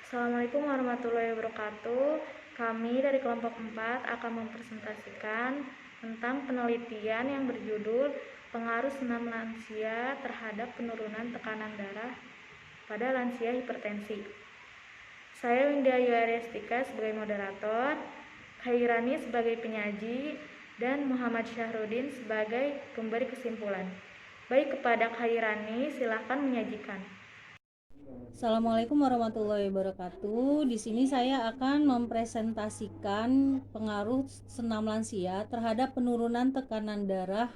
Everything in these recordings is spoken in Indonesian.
Assalamualaikum warahmatullahi wabarakatuh. Kami dari kelompok 4 akan mempresentasikan tentang penelitian yang berjudul pengaruh senam lansia terhadap penurunan tekanan darah pada lansia hipertensi. Saya Winda Yuarestika sebagai moderator, Khairani sebagai penyaji, dan Muhammad Syahrudin sebagai pemberi kesimpulan. Baik, kepada Khairani, silakan menyajikan. Assalamualaikum warahmatullahi wabarakatuh. Di sini saya akan mempresentasikan pengaruh senam lansia terhadap penurunan tekanan darah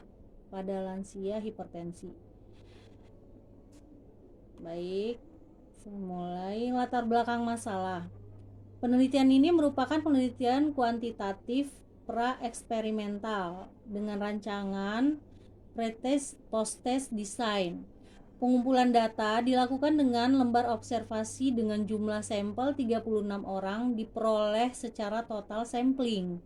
pada lansia hipertensi. Baik, saya mulai. Latar belakang masalah. Penelitian ini merupakan penelitian kuantitatif pra-eksperimental dengan rancangan pretest post-test design. Pengumpulan data dilakukan dengan lembar observasi dengan jumlah sampel 36 orang diperoleh secara total sampling.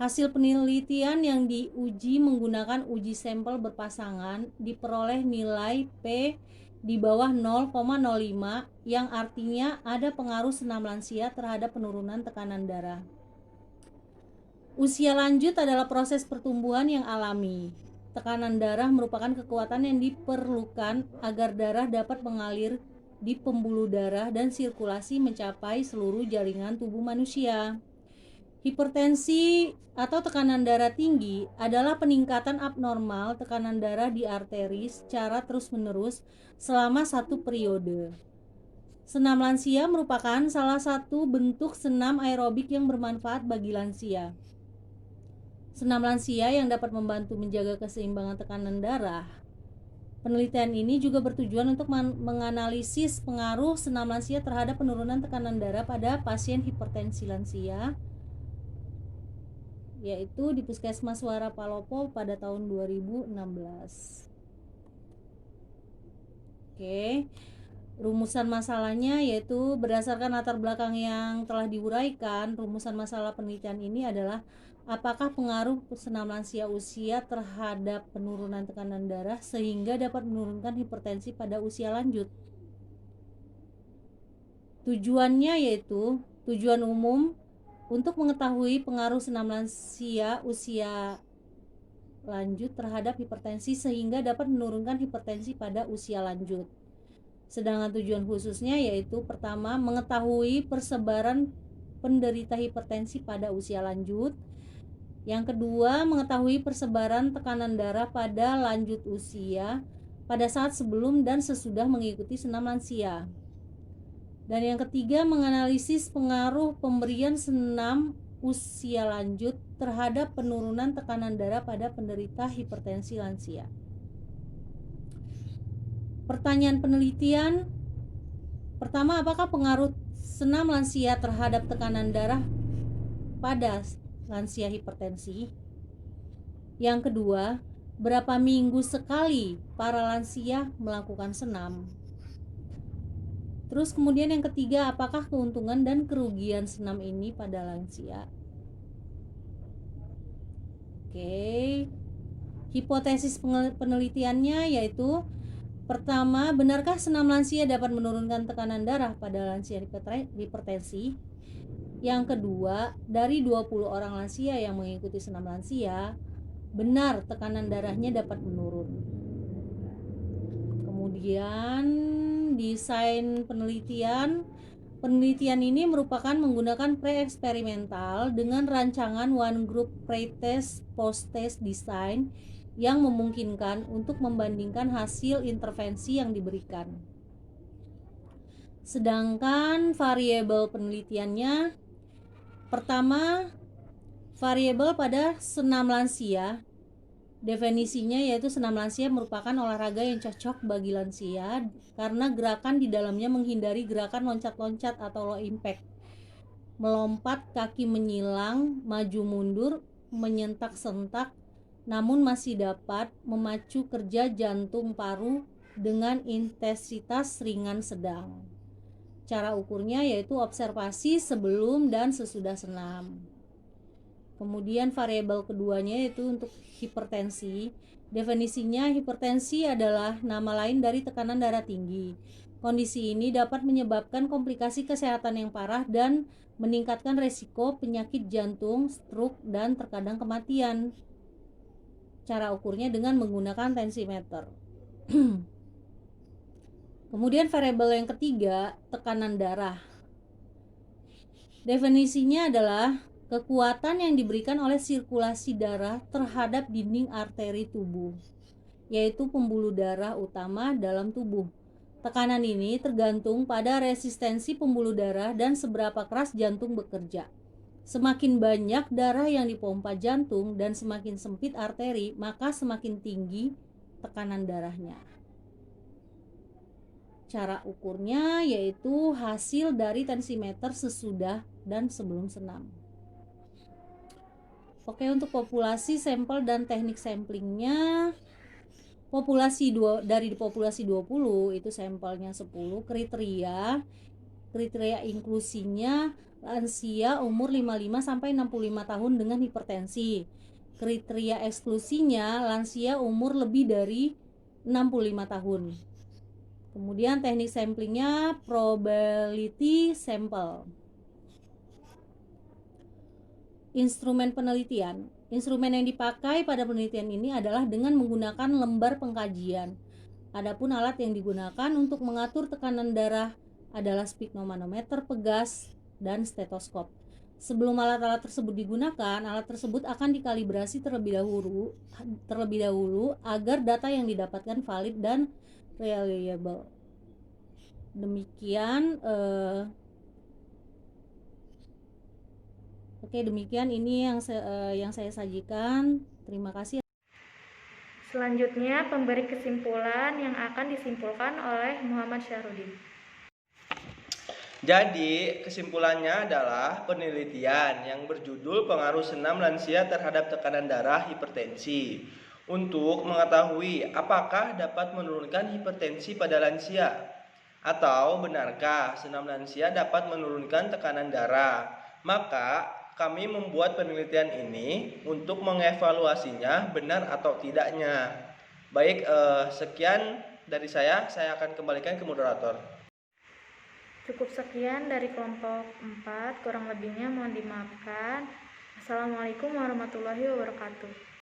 Hasil penelitian yang diuji menggunakan uji sampel berpasangan diperoleh nilai P di bawah 0,05 yang artinya ada pengaruh senam lansia terhadap penurunan tekanan darah. Usia lanjut adalah proses pertumbuhan yang alami. Tekanan darah merupakan kekuatan yang diperlukan agar darah dapat mengalir di pembuluh darah dan sirkulasi mencapai seluruh jaringan tubuh manusia. Hipertensi atau tekanan darah tinggi adalah peningkatan abnormal tekanan darah di arteri secara terus-menerus selama satu periode. Senam lansia merupakan salah satu bentuk senam aerobik yang bermanfaat bagi lansia. Senam lansia yang dapat membantu menjaga keseimbangan tekanan darah. Penelitian ini juga bertujuan untuk menganalisis pengaruh senam lansia terhadap penurunan tekanan darah pada pasien hipertensi lansia, yaitu di Puskesmas Suara Palopo pada tahun 2016. Oke. Rumusan masalahnya yaitu berdasarkan latar belakang yang telah diuraikan, rumusan masalah penelitian ini adalah apakah pengaruh senam lansia usia terhadap penurunan tekanan darah sehingga dapat menurunkan hipertensi pada usia lanjut. Tujuannya yaitu tujuan umum untuk mengetahui pengaruh senam lansia usia lanjut terhadap hipertensi sehingga dapat menurunkan hipertensi pada usia lanjut. Sedangkan tujuan khususnya yaitu pertama, mengetahui persebaran penderita hipertensi pada usia lanjut. Yang kedua, mengetahui persebaran tekanan darah pada lanjut usia pada saat sebelum dan sesudah mengikuti senam lansia. Dan yang ketiga, menganalisis pengaruh pemberian senam usia lanjut terhadap penurunan tekanan darah pada penderita hipertensi lansia. Pertanyaan penelitian pertama, apakah pengaruh senam lansia terhadap tekanan darah pada lansia hipertensi? Yang kedua, berapa minggu sekali para lansia melakukan senam? Terus kemudian yang ketiga, apakah keuntungan dan kerugian senam ini pada lansia? Oke. Hipotesis penelitiannya yaitu pertama, benarkah senam lansia dapat menurunkan tekanan darah pada lansia hipertensi? Yang kedua, dari 20 orang lansia yang mengikuti senam lansia, benar tekanan darahnya dapat menurun. Kemudian, desain penelitian. Penelitian ini merupakan menggunakan pre-eksperimental dengan rancangan one group pretest post-test design yang memungkinkan untuk membandingkan hasil intervensi yang diberikan. Sedangkan variabel penelitiannya, pertama, variabel pada senam lansia. Definisinya yaitu senam lansia merupakan olahraga yang cocok bagi lansia karena gerakan di dalamnya menghindari gerakan loncat-loncat atau low impact, melompat, kaki menyilang, maju mundur, menyentak-sentak, namun masih dapat memacu kerja jantung paru dengan intensitas ringan sedang. Cara ukurnya yaitu observasi sebelum dan sesudah senam. Kemudian variabel keduanya yaitu untuk hipertensi. Definisinya, hipertensi adalah nama lain dari tekanan darah tinggi. Kondisi ini dapat menyebabkan komplikasi kesehatan yang parah dan meningkatkan resiko penyakit jantung, stroke, dan terkadang kematian. Cara ukurnya dengan menggunakan tensimeter. Kemudian variabel yang ketiga, tekanan darah. Definisinya adalah kekuatan yang diberikan oleh sirkulasi darah terhadap dinding arteri tubuh, yaitu pembuluh darah utama dalam tubuh. Tekanan ini tergantung pada resistensi pembuluh darah dan seberapa keras jantung bekerja. Semakin banyak darah yang dipompa jantung dan semakin sempit arteri, maka semakin tinggi tekanan darahnya. Cara ukurnya yaitu hasil dari tensimeter sesudah dan sebelum senam. Oke, untuk populasi, sampel, dan teknik samplingnya, dari populasi 20 itu sampelnya 10. Kriteria inklusinya lansia umur 55 sampai 65 tahun dengan hipertensi. Kriteria eksklusinya lansia umur lebih dari 65 tahun. Kemudian teknik samplingnya probability sample. Instrumen penelitian. Instrumen yang dipakai pada penelitian ini adalah dengan menggunakan lembar pengkajian. Adapun alat yang digunakan untuk mengatur tekanan darah adalah sphygmomanometer pegas dan stetoskop. Sebelum alat-alat tersebut digunakan, alat tersebut akan dikalibrasi terlebih dahulu agar data yang didapatkan valid dan reliable. Demikian ini yang saya sajikan. Terima kasih. Selanjutnya, pemberi kesimpulan yang akan disimpulkan oleh Muhammad Syahrudin. Jadi, kesimpulannya adalah penelitian yang berjudul pengaruh senam lansia terhadap tekanan darah hipertensi untuk mengetahui apakah dapat menurunkan hipertensi pada lansia atau benarkah senam lansia dapat menurunkan tekanan darah. Maka kami membuat penelitian ini untuk mengevaluasinya benar atau tidaknya. Baik, sekian dari saya akan kembalikan ke moderator. Cukup sekian dari kelompok 4, kurang lebihnya mohon dimaafkan. Assalamualaikum warahmatullahi wabarakatuh.